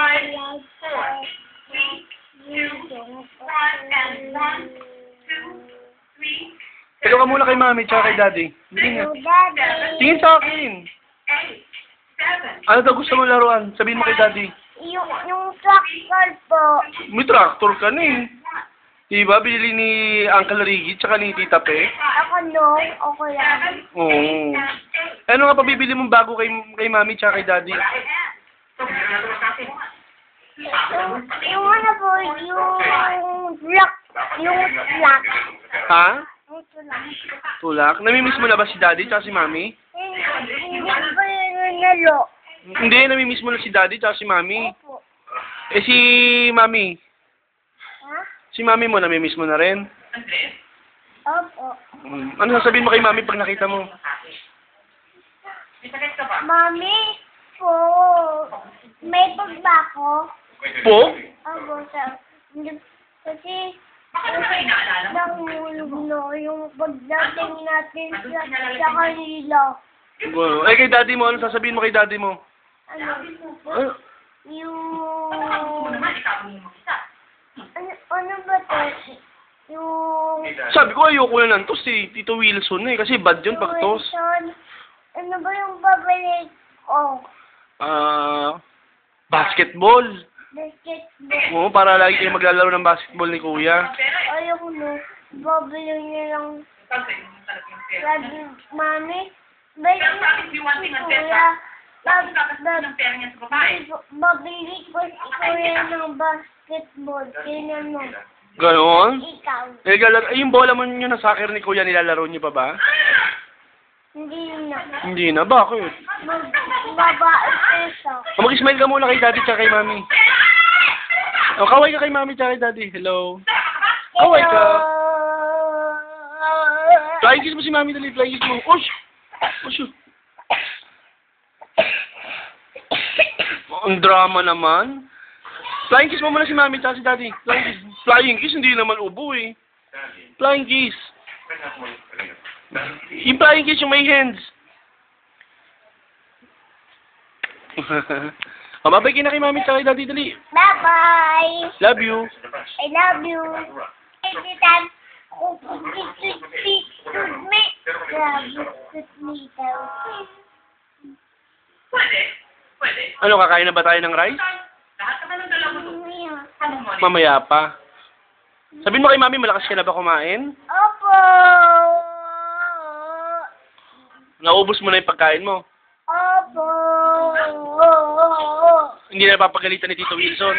5, 4, 3, 2, 1, and 1, 2, 3. Pero ka muna kay mami tsaka kay daddy. Hindi nga. Daddy. Tingin sa akin. 8, 7. Ano daw gusto mo laruan? Sabihin mo kay daddy. Yung tractor po. May tractor ka na eh. Diba? Binili ni Uncle Riggy tsaka ni Tita Pe. Ako no, ako lang. Oo. Ano nga pabibili mong bago kay mami tsaka kay daddy? Yung ano po, yung black, Ha? Yung tulak. Tulak? Namimiss mo na ba si daddy tsaka si mami? Hindi ko yung nalo. Hindi, namimiss mo na si daddy tsaka si mami. Opo. Eh si mami? Ha? Si mami mo, namimiss mo na rin? Opo. Ano sasabihin mo kay mami pag nakita mo? Mami, po, may pagba ko. Po? Opo, kasi nahulog no, yung pagdating natin sa kanila. Well, eh kay daddy mo, ano sasabihin mo kay daddy mo? Ano? Yung... Ano ba to? Yung... Sabi ko ayoko na ng toast eh. Tito Wilson eh. Kasi bad yun pag toast. Ano ba yung babalik ko? Basketball. Basketball. Oo, para lagi kayo maglalaro ng basketball ni kuya. Ayoko no. Babalik niya lang. Sabi, Mami, bakit si kuya? Babili ko si kuya ng basketball. Tingnan mo. Ganon? Ikaw. Eh, yung bola mo nyo na soccer ni kuya, nilalaro niyo pa ba? Hindi na. Hindi na, bakit? Babae peso. Mag-smile ka muna kay daddy tsaka kay mami. O, kaway ka kay mami tsaka kay daddy. Hello. Kaway ka. Flying kiss mo si mami, dali. Flying kiss mo. Osh! Osh! Ang drama naman. Flying kiss mo muna si mami tsaka si daddy. Flying kiss. Flying kiss, hindi naman ubo eh. Flying kiss. Yung flying kiss, yung may hands. Mababay ka na kay mami tsaka kay daddy, dali. Bye-bye. Love you. I love you. Every time Ano, kakain na ba tayo ng rice? Mamaya pa. Sabihin mo kay mami, malakas ka na ba kumain? Opo. Naubos mo na yung pagkain mo. Opo. Hindi na napapagalitan ni Tito Wilson.